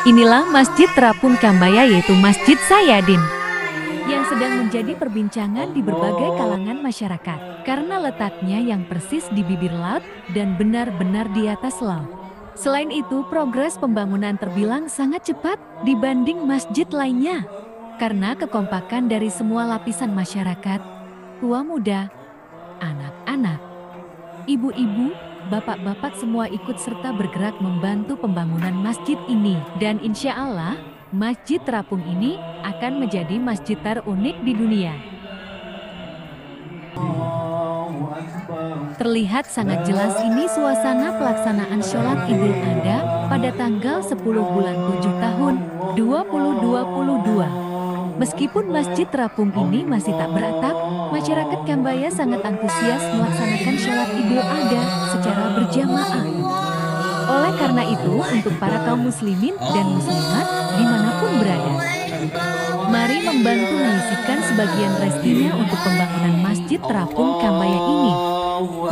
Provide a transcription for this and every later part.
Inilah Masjid Terapung Kambaya, yaitu Masjid Sayadin, yang sedang menjadi perbincangan di berbagai kalangan masyarakat karena letaknya yang persis di bibir laut dan benar-benar di atas laut. Selain itu, progres pembangunan terbilang sangat cepat dibanding masjid lainnya karena kekompakan dari semua lapisan masyarakat, tua muda, anak-anak, ibu-ibu, bapak-bapak semua ikut serta bergerak membantu pembangunan masjid ini. Dan insya Allah, Masjid Terapung ini akan menjadi masjid terunik di dunia. Terlihat sangat jelas ini suasana pelaksanaan sholat Idul Adha pada tanggal 10 bulan 7 tahun 2022. Meskipun Masjid Terapung ini masih tak beratap, masyarakat Kambaya sangat antusias melaksanakan sholat Idul Adha secara berjamaah. Oleh karena itu, untuk para kaum muslimin dan muslimat dimanapun berada, mari membantu menyisihkan sebagian rezekinya untuk pembangunan Masjid Terapung Kambaya ini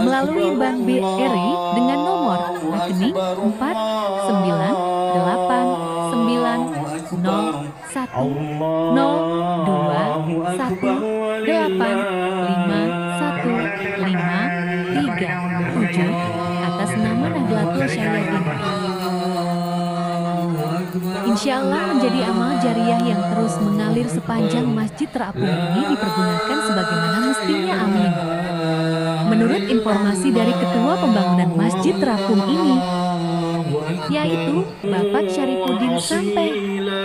melalui Bank BRI dengan nomor rekening 49101085137 atas nama Nahdlatul Syayadin. Insya Allah menjadi amal jariah yang terus mengalir sepanjang Masjid Terapung ini dipergunakan sebagaimana mestinya, amin. Menurut informasi dari Ketua Pembangunan Masjid Terapung ini, yaitu Bapak Syarifuddin Sampai,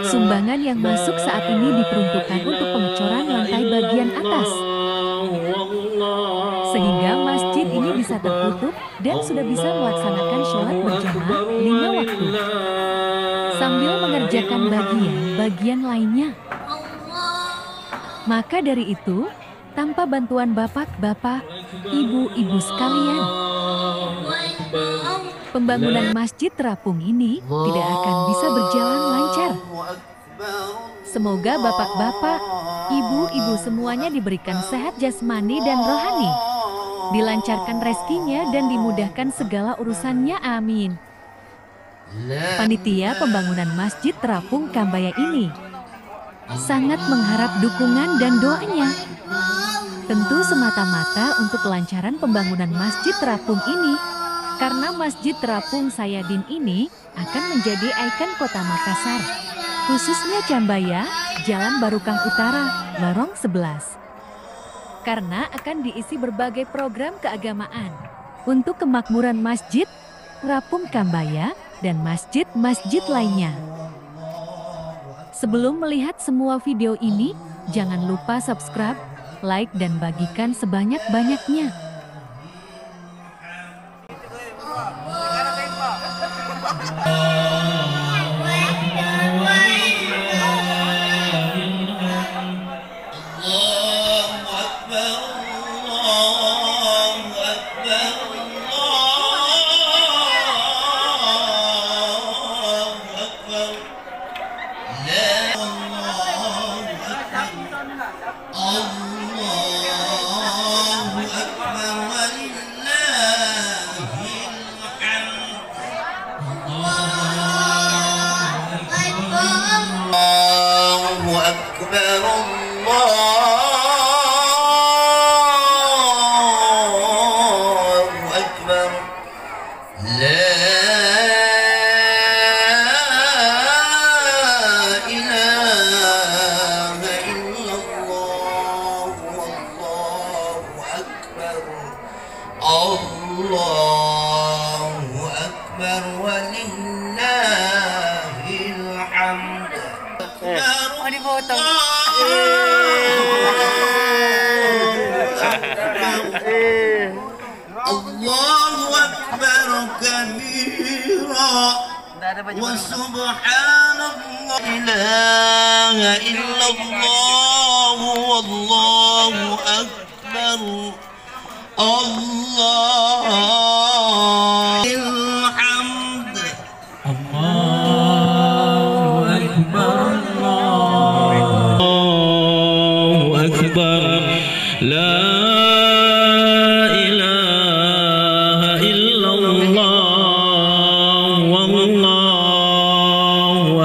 sumbangan yang masuk saat ini diperuntukkan untuk pengecoran lantai bagian atas, sehingga masjid ini bisa tertutup dan sudah bisa melaksanakan sholat berjamaah 5 waktu, sambil mengerjakan bagian lainnya. Maka dari itu, tanpa bantuan bapak-bapak, ibu-ibu sekalian, pembangunan Masjid Terapung ini tidak akan bisa berjalan lancar. Semoga bapak-bapak, ibu-ibu semuanya diberikan sehat jasmani dan rohani, dilancarkan rezekinya dan dimudahkan segala urusannya, amin. Panitia pembangunan Masjid Terapung Kambaya ini sangat mengharap dukungan dan doanya, tentu semata-mata untuk kelancaran pembangunan Masjid Terapung ini, karena Masjid Terapung Sayadin ini akan menjadi ikon kota Makassar, khususnya Kambaya, Jalan Barukang Utara, Lorong 11. Karena akan diisi berbagai program keagamaan untuk kemakmuran Masjid Terapung Kambaya dan masjid-masjid lainnya. Sebelum melihat semua video ini, jangan lupa subscribe, like, dan bagikan sebanyak-banyaknya. Oh, dipotong. Allahu Akbar kabira wa subhanallah, ilaha illallah, wallahu akbar, Allahil hamd, Allahu akbar, Allahu akbar, la wallahu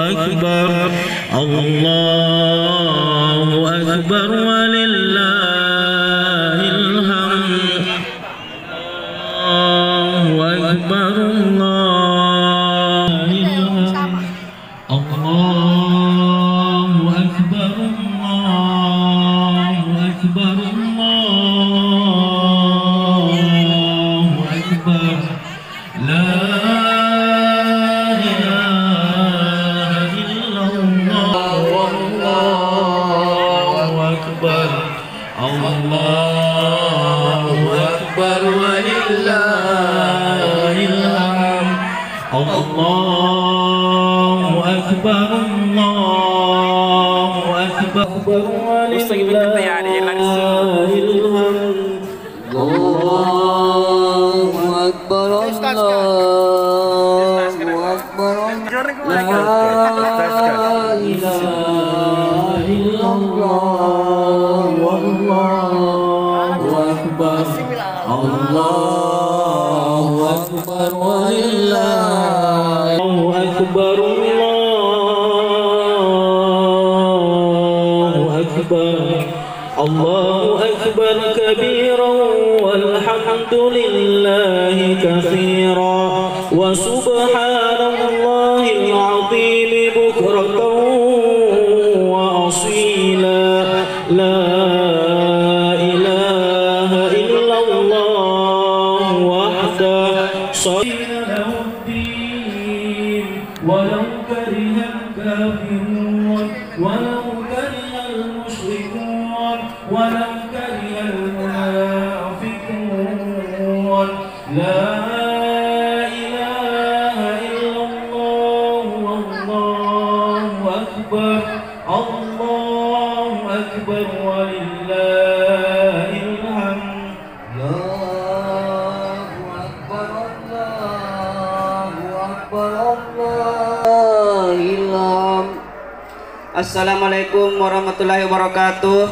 أكبر الله أكبر ولله الحمد الله أكبر الله أكبر لا إله إلا الله والله أكبر الله أكبر ولله أكبر الله أكبر الله أكبر كبيرا والحمد لله كثيرا وسبحان الله العظيم بكرة وأصيلا لا إله إلا الله وحده صلى له الدين ولو كره الكافرون ولو كره المشركون ولو كره المنافقون لا إله إلا الله والله أكبر الله أكبر ولله الحمد الله أكبر الله أكبر الله الحمد. Assalamualaikum warahmatullahi wabarakatuh.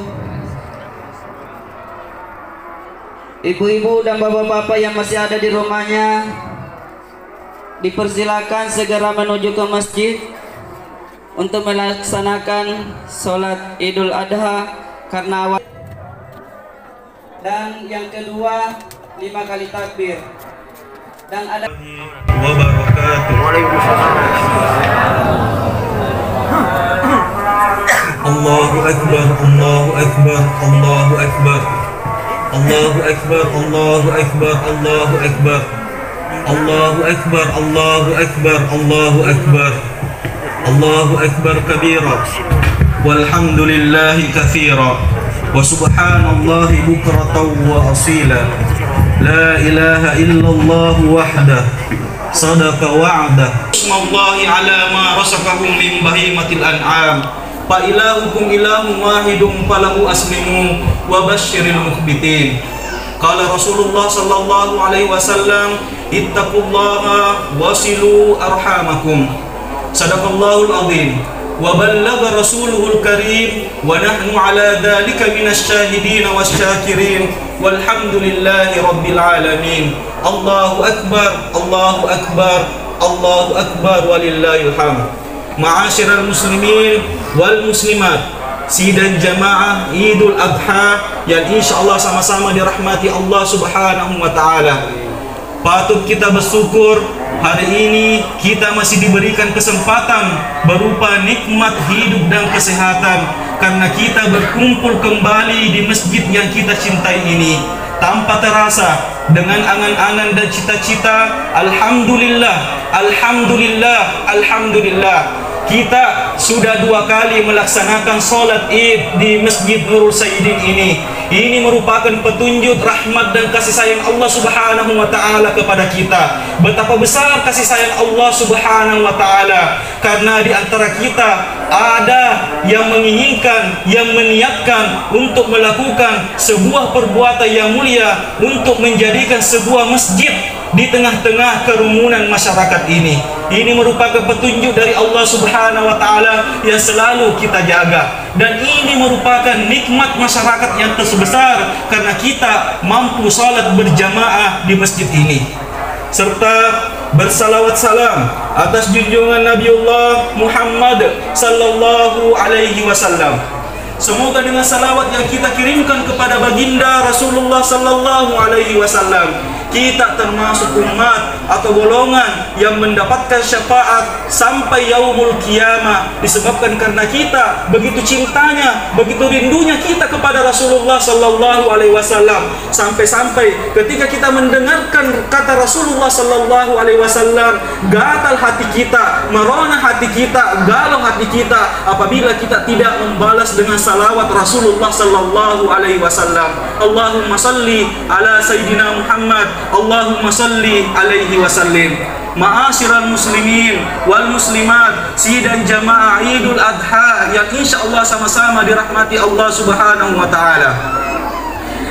Ibu-ibu dan bapak-bapak yang masih ada di rumahnya, dipersilakan segera menuju ke masjid untuk melaksanakan sholat Idul Adha karena awal. Dan yang kedua, 5 kali takbir. Dan ada wabarakatuh. Allahu Akbar, Allahu Akbar, Allahu Akbar, Allahu Akbar, Allahu Akbar, Allahu Akbar, Allahu Akbar, Allahu Akbar, Allahu Akbar, Allahu Akbar kabira, walhamdulillahi katsira, wa subhanallahi bukratan wa asila, la ilaha illallah wahdah, sadaqa wa'dah. Bismillahi ala ma rasakahum min bahimatil an'am. Fa ilahukum ilahun wahidun falahu aslimu wa basyiril mukhbitin. Qala Rasulullah sallallahu alaihi wasallam, ittaqullaha wasilu arhamakum. Sadaqallahul azim wa ballagha rasuluhul karim wa nahnu ala dhalika minasyahidin wasyakirin walhamdulillahi rabbil alamin. Allahu akbar, Allahu akbar, Allahu akbar walillahil hamd. Ma'asyiral muslimin wal muslimat, sidang jamaah Idul Adha yang insyaallah sama-sama dirahmati Allah Subhanahu wa taala. Patut kita bersyukur hari ini kita masih diberikan kesempatan berupa nikmat hidup dan kesehatan karena kita berkumpul kembali di masjid yang kita cintai ini. Tanpa terasa, dengan angan-angan dan cita-cita, alhamdulillah, alhamdulillah, alhamdulillah, kita sudah 2 kali melaksanakan sholat Id di Masjid Nurul Sayyidin ini. Ini merupakan petunjuk rahmat dan kasih sayang Allah Subhanahu wa taala kepada kita. Betapa besar kasih sayang Allah Subhanahu wa taala karena di antara kita ada yang menginginkan, yang meniatkan untuk melakukan sebuah perbuatan yang mulia untuk menjadikan sebuah masjid di tengah-tengah kerumunan masyarakat ini. Ini merupakan petunjuk dari Allah Subhanahu wa taala yang selalu kita jaga. Dan ini merupakan nikmat masyarakat yang terbesar karena kita mampu salat berjamaah di masjid ini. Serta bersalawat salam atas junjungan Nabiullah Muhammad sallallahu alaihi wasallam. Semoga dengan salawat yang kita kirimkan kepada baginda Rasulullah sallallahu alaihi wasallam, kita termasuk umat atau golongan yang mendapatkan syafaat sampai yaumul qiyamah disebabkan karena kita begitu cintanya, begitu rindunya kita kepada Rasulullah sallallahu alaihi wasallam, sampai-sampai ketika kita mendengarkan kata Rasulullah sallallahu alaihi wasallam, gatal hati kita, merona hati kita, galau hati kita apabila kita tidak membalas dengan salawat Rasulullah sallallahu alaihi wasallam. Allahumma salli ala sayyidina Muhammad Allahumma salli alaihi wasallim. Ma'asyiral muslimin wal muslimat, sidang jamaah Idul Adha yang insyaallah sama-sama dirahmati Allah Subhanahu wa taala.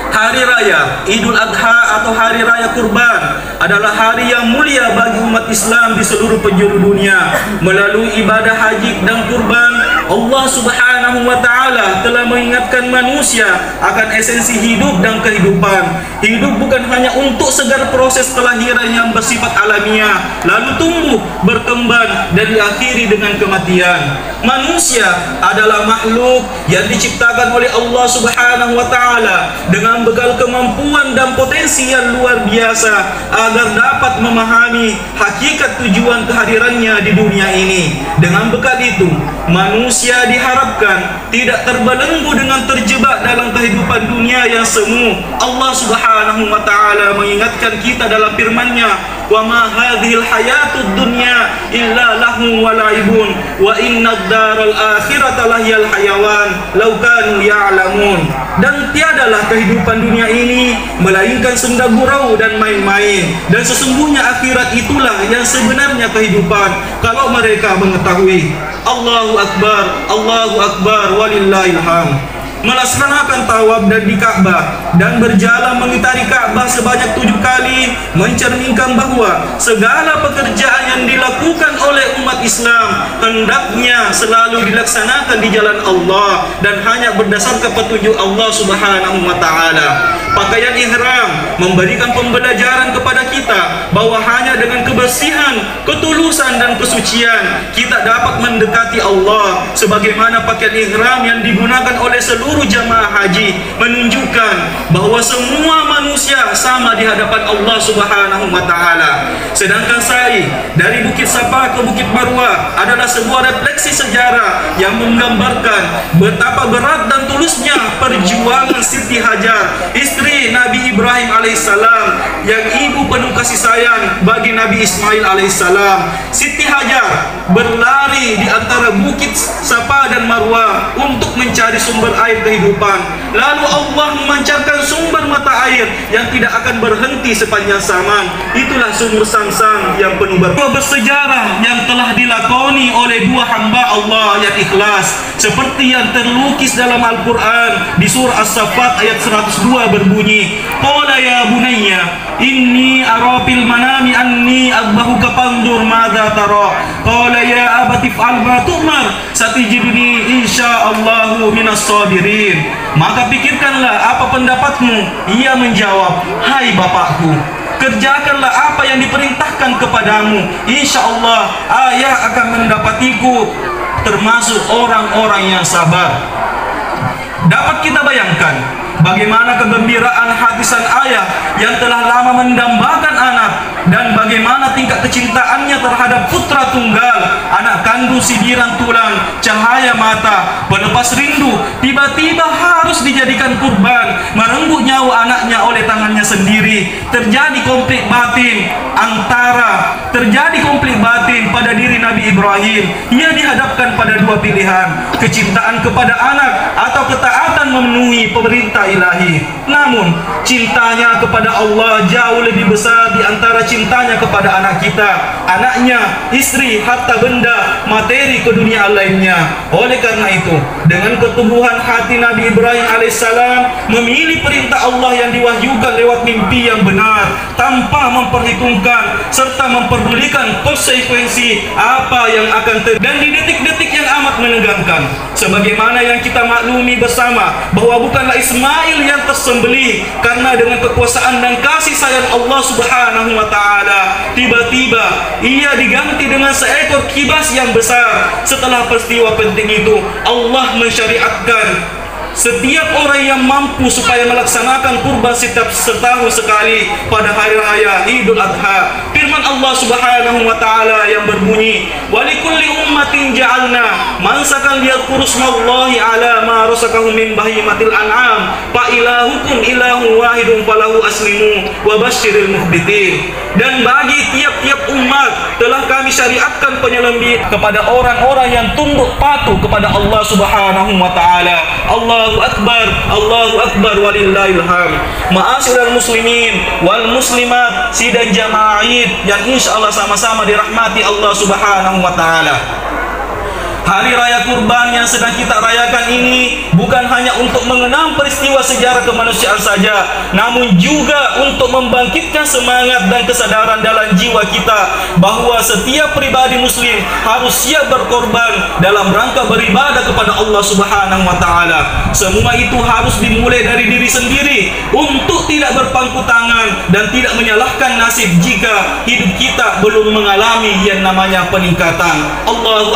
Hari raya Idul Adha atau hari raya kurban adalah hari yang mulia bagi umat Islam di seluruh penjuru dunia. Melalui ibadah haji dan kurban, Allah Subhanahu wa taala telah mengingatkan manusia akan esensi hidup dan kehidupan. Hidup bukan hanya untuk segar proses kelahiran yang bersifat alamiah, lalu tumbuh, berkembang dan diakhiri dengan kematian. Manusia adalah makhluk yang diciptakan oleh Allah Subhanahu wa taala dengan bekal kemampuan dan potensi yang luar biasa agar dapat memahami hakikat tujuan kehadirannya di dunia ini. Dengan bekal itu, manusia diharapkan tidak terbelenggu dengan terjebak dalam kehidupan dunia yang semu. Allah Subhanahu wa taala mengingatkan kita dalam firman-Nya, "Wa ma hadhil hayatud dunya illa lahu wa la'ibun wa innad daral akhirata lahiyal hayawan law kanu ya'lamun." Dan tiadalah kehidupan dunia ini melainkan senda gurau dan main-main, dan sesungguhnya akhirat itulah yang sebenarnya kehidupan kalau mereka mengetahui. Allahu Akbar, Allahu Akbar, walillahil hamd. Melaksanakan tawaf dan di Ka'bah dan berjalan mengitari Ka'bah sebanyak 7 kali mencerminkan bahwa segala pekerjaan yang dilakukan oleh umat Islam hendaknya selalu dilaksanakan di jalan Allah dan hanya berdasarkan petunjuk Allah Subhanahu wa taala. Pakaian ihram memberikan pembelajaran kepada kita bahwa hanya dengan kebersihan, ketulusan dan kesucian kita dapat mendekati Allah. Sebagaimana pakaian ihram yang digunakan oleh seluruh jamaah haji menunjukkan bahwa semua manusia sama di hadapan Allah Subhanahu wa taala. Sedangkan sa'i dari Bukit Safa ke Bukit Marwah adalah sebuah refleksi sejarah yang menggambarkan betapa berat dan tulusnya perjuangan Siti Hajar, istri Nabi Ibrahim alaihissalam, yang ibu penuh kasih sayang bagi Nabi Ismail alaihissalam. Siti Hajar berlari di antara Bukit Safa dan Marwah untuk mencari sumber air kehidupan. Lalu Allah memancarkan sumber mata air yang tidak akan berhenti sepanjang zaman. Itulah sumur Samsam yang penuh bersejarah yang telah dilakoni oleh dua hamba Allah yang ikhlas, seperti yang terlukis dalam Al-Quran di surah As-Saffat ayat 102 berbunyi, "Qala ya bunayya inni ara fil manami anni adbahuka fanzur madza tara." Qala ya abati fa'al ma tu'mar satijiduni insyaallahu minas sabirin. Maka pikirkanlah apa pendapatmu. Ia menjawab, "Hai bapakku, kerjakanlah apa yang diperintahkan kepadamu. Insya Allah ayah akan mendapatiku termasuk orang-orang yang sabar." Dapat kita bayangkan bagaimana kegembiraan hati sang ayah yang telah lama mendambakan anak, dan bagaimana tingkat kecintaannya terhadap putra tunggal, anak kandung sidiran tulang, cahaya mata, pelepas rindu, tiba-tiba harus dijadikan kurban, merenggut nyawa anaknya oleh tangannya sendiri. Terjadi konflik batin pada diri Nabi Ibrahim. Ia dihadapkan pada dua pilihan, kecintaan kepada anak atau ketaatan memenuhi perintah ilahi. Namun cintanya kepada Allah jauh lebih besar di antara cintanya kepada anak kita, anaknya, istri, harta benda, materi kedunia lainnya. Oleh karena itu, dengan keteguhan hati Nabi Ibrahim alaihissalam memilih perintah Allah yang diwahyukan lewat mimpi yang benar, tanpa memperhitungkan serta memperdulikan konsekuensi apa yang akan terjadi. Dan di detik-detik yang amat menegangkan, sebagaimana yang kita maklumi bersama bahwa bukanlah Ismail yang tersembelih, karena dengan kekuasaan dan kasih sayang Allah Subhanahu wa taala, tiba-tiba ia diganti dengan seekor kibas yang besar. Setelah peristiwa penting itu, Allah mensyariatkan setiap orang yang mampu supaya melaksanakan kurban setiap setahun sekali pada hari raya Idul Adha. Firman Allah Subhanahu wa taala yang berbunyi, "Wa likulli ummatin ja'alna mansakan liyadhkuru smallahi 'ala ma rasakahum min bahimatil an'am, fa ilahukum ilahun wahidun falahu aslimu wa basyiril mukhbitin." Dan bagi tiap-tiap umat telah kami syariatkan penyembelihan kepada orang-orang yang tunduk patuh kepada Allah Subhanahu wa taala. Allahu akbar walillahil hamd. Ma'asyiral muslimin wal muslimat, sidang jamaah Id yang insyaallah sama-sama dirahmati Allah Subhanahu wa taala. Hari Raya Kurban yang sedang kita rayakan ini bukan hanya untuk mengenang peristiwa sejarah kemanusiaan saja, namun juga untuk membangkitkan semangat dan kesadaran dalam jiwa kita bahwa setiap pribadi muslim harus siap berkorban dalam rangka beribadah kepada Allah Subhanahu wa taala. Semua itu harus dimulai dari diri sendiri untuk tidak berpangku tangan dan tidak menyalahkan nasib jika hidup kita belum mengalami yang namanya peningkatan. Allahu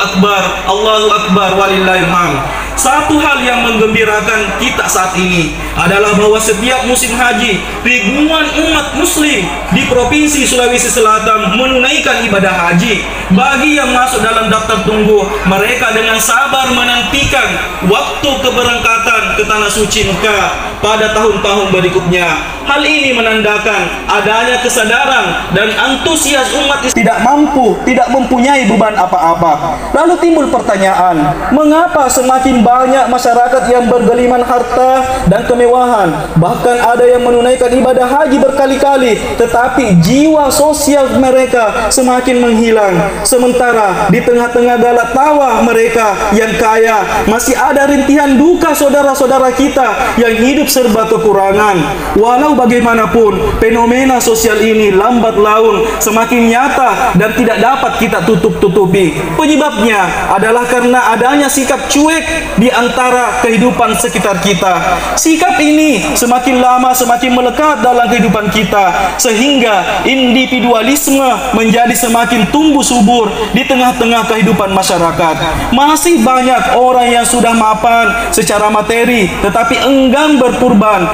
akbar walillahil hamd. Satu hal yang menggembirakan kita saat ini adalah bahwa setiap musim haji ribuan umat muslim di Provinsi Sulawesi Selatan menunaikan ibadah haji. Bagi yang masuk dalam daftar tunggu, mereka dengan sabar menantikan waktu keberangkatan ke Tanah Suci Mekah pada tahun-tahun berikutnya. Hal ini menandakan adanya kesadaran dan antusias umat tidak mempunyai beban apa-apa. Lalu timbul pertanyaan, mengapa semakin banyak masyarakat yang bergeliman harta dan kemewahan, bahkan ada yang menunaikan ibadah haji berkali-kali, tetapi jiwa sosial mereka semakin menghilang. Sementara di tengah-tengah galak tawa mereka yang kaya, masih ada rintihan duka saudara-saudara kita yang hidup serba kekurangan. Walau bagaimanapun, fenomena sosial ini lambat laun semakin nyata dan tidak dapat kita tutup-tutupi. Penyebabnya adalah karena adanya sikap cuek di antara kehidupan sekitar kita. Sikap ini semakin lama semakin melekat dalam kehidupan kita, sehingga individualisme menjadi semakin tumbuh subur di tengah-tengah kehidupan masyarakat. Masih banyak orang yang sudah mapan secara materi tetapi enggan berkurban.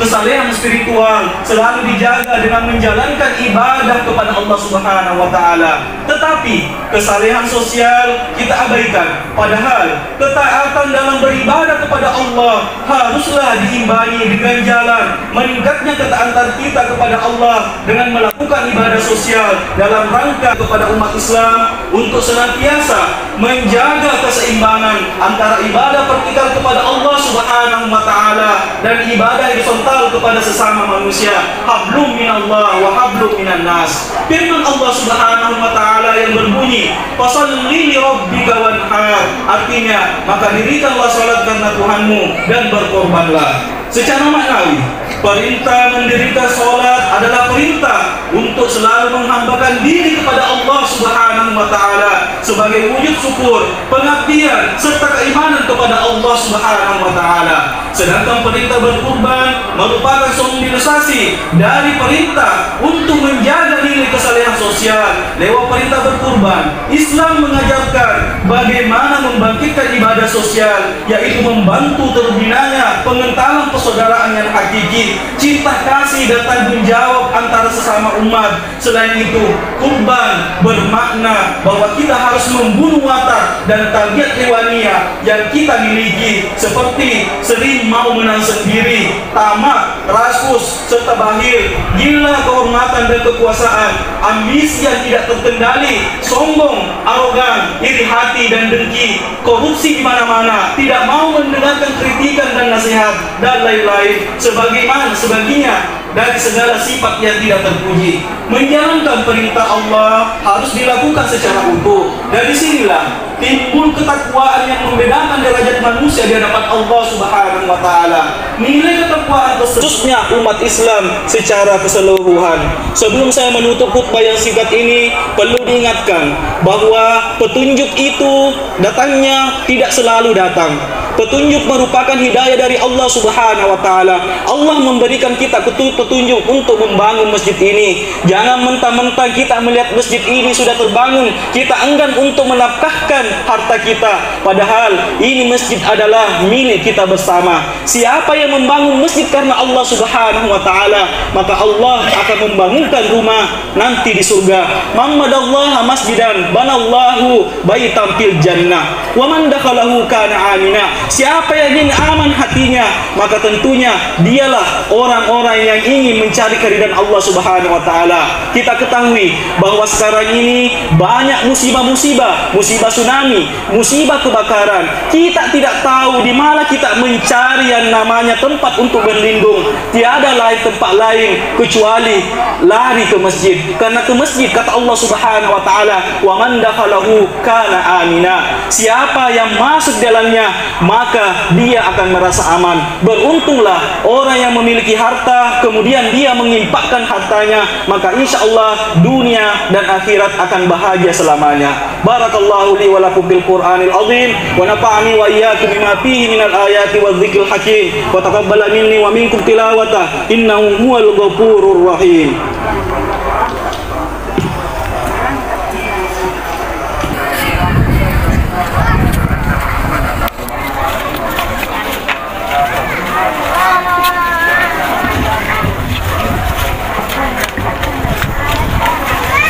Kesalehan spiritual selalu dijaga dengan menjalankan ibadah kepada Allah Subhanahu wa taala. Tetapi kesalehan sosial kita abaikan. Padahal ketaatan dalam beribadah kepada Allah haruslah diimbangi dengan jalan meningkatnya ketaatan kita kepada Allah dengan melakukan ibadah sosial dalam rangka kepada umat Islam untuk senantiasa menjaga keseimbangan antara ibadah vertikal kepada Allah Subhanahu wa taala dan ibadah horizontal kepada sesama manusia. Hablum minallah wa hablum minan nas. Firman Allah Subhanahu wa taala yang berbunyi, "Fasholli li rabbika wanhar." Artinya, maka dirikanlah salat karena Tuhanmu dan berkorbanlah. Secara maknawi, perintah mendirikan salat adalah perintah untuk selalu menghambakan diri kepada Allah Subhanahu wa taala sebagai wujud syukur, pengabdian serta keimanan kepada Allah Subhanahu wa taala. Sedangkan perintah berkurban merupakan sumberisasi dari perintah untuk menjaga nilai kesalehan sosial lewat perintah berkurban. Islam mengajarkan bagaimana membangkitkan ibadah sosial, yaitu membantu terbinanya pengentalan persaudaraan yang hakiki, cinta kasih dan tanggung jawab antara sesama umat. Selain itu, kurban bermakna bahwa kita harus membunuh watak dan tabiat hewania yang kita miliki, seperti sering mau menang sendiri, tamak, rakus, serta bahil, gila kehormatan dan kekuasaan, ambisi yang tidak terkendali, sombong, arogan, iri hati dan dengki, korupsi di mana-mana, tidak mau mendengarkan kritikan dan nasihat, dan lain-lain sebagainya dari segala sifat yang tidak terpuji. Menjalankan perintah Allah harus dilakukan secara utuh. Dari sinilah timbul ketakwaan yang membedakan derajat manusia di hadapan Allah Subhanahu wa taala. Nilai ketakwaan khususnya umat Islam secara keseluruhan. Sebelum saya menutup khutbah yang singkat ini, perlu diingatkan bahwa petunjuk itu datangnya tidak selalu datang. Petunjuk merupakan hidayah dari Allah Subhanahu wa taala. Allah memberikan kita petunjuk untuk membangun masjid ini. Jangan mentah-mentah kita melihat masjid ini sudah terbangun, kita enggan untuk menafkahkan harta kita. Padahal ini masjid adalah milik kita bersama. Siapa yang dia membangun masjid karena Allah Subhanahu wa taala, maka Allah akan membangunkan rumah nanti di surga. Man madallaha masjidan banallahu baitan fil jannah wa man dakhalahu kana amina. Siapa yang ingin aman hatinya, maka tentunya dialah orang-orang yang ingin mencari keridhaan Allah Subhanahu wa taala. Kita ketahui bahwa sekarang ini banyak musibah-musibah, musibah tsunami, musibah kebakaran. Kita tidak tahu di mana kita mencari yang namanya tempat untuk berlindung. Tiada lain tempat lain kecuali lari ke masjid. Karena ke masjid kata Allah Subhanahu wa taala, "Wa man dakhalahu kana amina." Siapa yang masuk dalamnya, maka dia akan merasa aman. Beruntunglah orang yang memiliki harta kemudian dia menginfakkan hartanya, maka insya Allah dunia dan akhirat akan bahagia selamanya. Barakallahu li wa lakum bil Qur'anil azim wa nafa'ani wa iyyakum bima fihi minal ayati wadh-dhikril hakim wa taqabbala minni wa minkum tilawata innahu huwal ghafurur rahim.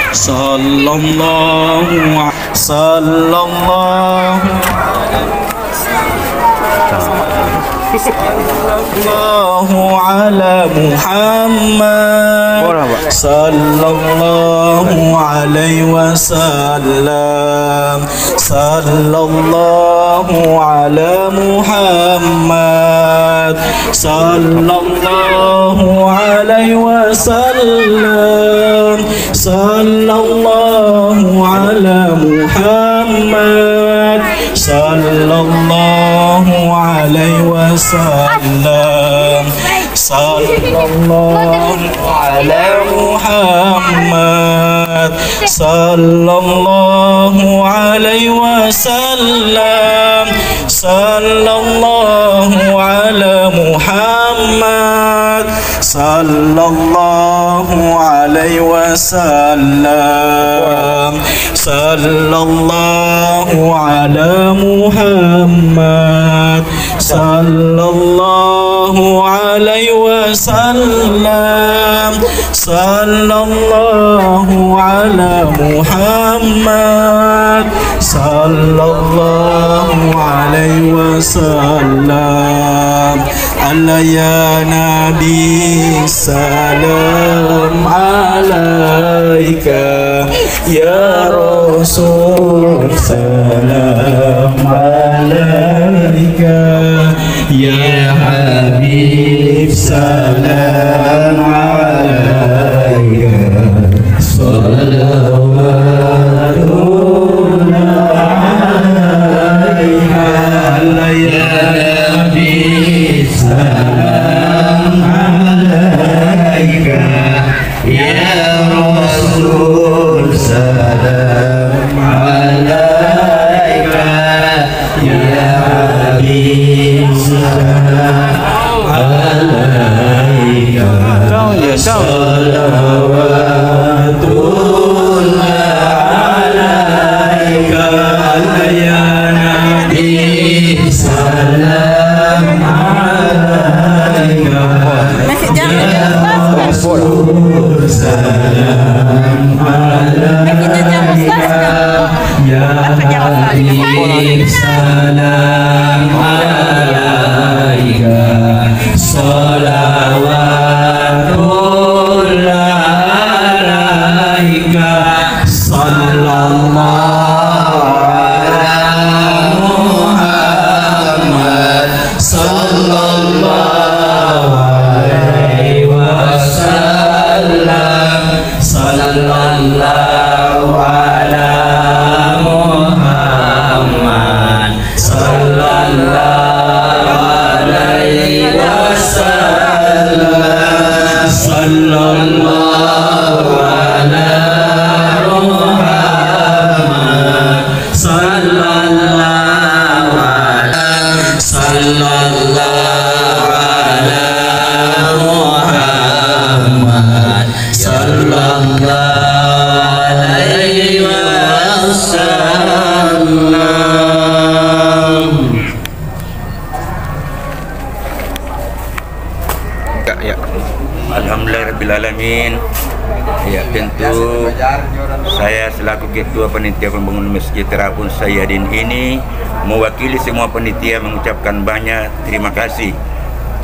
Sallallahu ala Muhammad, sallallahu alaihi wasallam, sallallahu ala Muhammad, sallallahu alaihi wasallam, sallallahu ala Muhammad, sallallahu alaihi wasallam, sallallahu ala Muhammad, sallallahu alaihi wasallam, sallallahu ala Muhammad, sallallahu alaihi wasallam, sallallahu ala Muhammad, sallallahu alaihi wasallam, sallallahu ala Muhammad, sallallahu alaihi wasallam. Allah ya Nabi salam alaika, ya Rasul salam alaika, ya Habib salam alaika, salawatullah alaika. Allah ya Nabi salam alaika, ya Rasul salam alaika, ya Habib salam alaika, salawatullah alaika. Ya Nabi salam alaika, Masih jangan ya Ustaz. salam alaika, ya Habib salam alaika, salawatullah alaika, sallallahu ala Muhammad, sallallahu alaihi wasallam, sallallahu ala Muhammad, sallallahu alaihi wasallam, sallallahu ala Muhammad, sallallahu ala, sallallahu ala Muhammad, sallallahu alaihi alamin. Ya, tentu saya selaku Ketua Panitia Pembangunan Masjid Terapung Sayyadin ini mewakili semua panitia mengucapkan banyak terima kasih.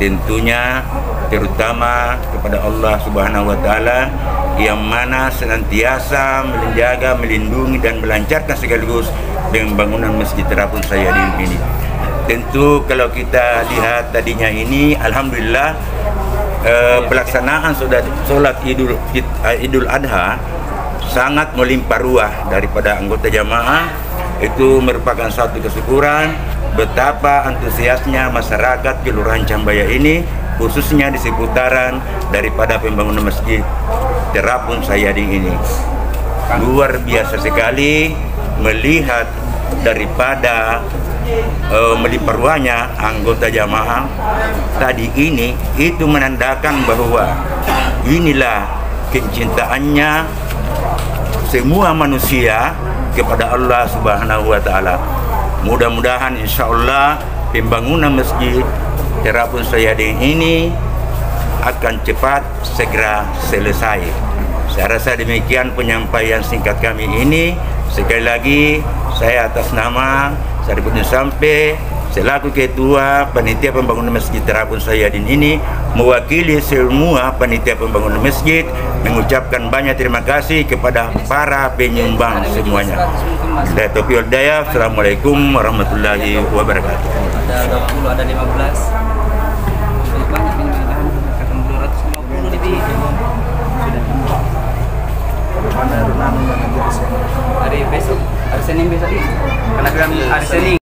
Tentunya terutama kepada Allah Subhanahu wa taala yang mana senantiasa menjaga, melindungi dan melancarkan sekaligus dengan bangunan Masjid Terapung Sayyadin ini. Tentu kalau kita lihat tadinya ini alhamdulillah pelaksanaan sholat Idul Adha sangat melimpah ruah daripada anggota jamaah. Itu merupakan satu kesyukuran betapa antusiasnya masyarakat Kelurahan Cambaya ini, khususnya di seputaran daripada pembangunan Masjid Terapung Sayyadin ini. Luar biasa sekali melihat daripada melimpah ruahnya anggota jamaah tadi ini. Itu menandakan bahwa inilah kecintaannya semua manusia kepada Allah Subhanahu wa taala. Mudah-mudahan insya Allah pembangunan Masjid Terapung Sayyadin ini akan cepat segera selesai. Saya rasa demikian penyampaian singkat kami ini. Sekali lagi saya atas nama Saripudin Sampai selaku Ketua Panitia Pembangunan Masjid Terapung Sayyadin ini mewakili semua panitia pembangunan masjid mengucapkan banyak terima kasih kepada para penyumbang semuanya. Assalamualaikum warahmatullahi wabarakatuh. Ada 20, ada 15. Banyak yang katakan 250 lebih. Sudah. Hari besok, hari Senin besok ini. Karena hari Senin.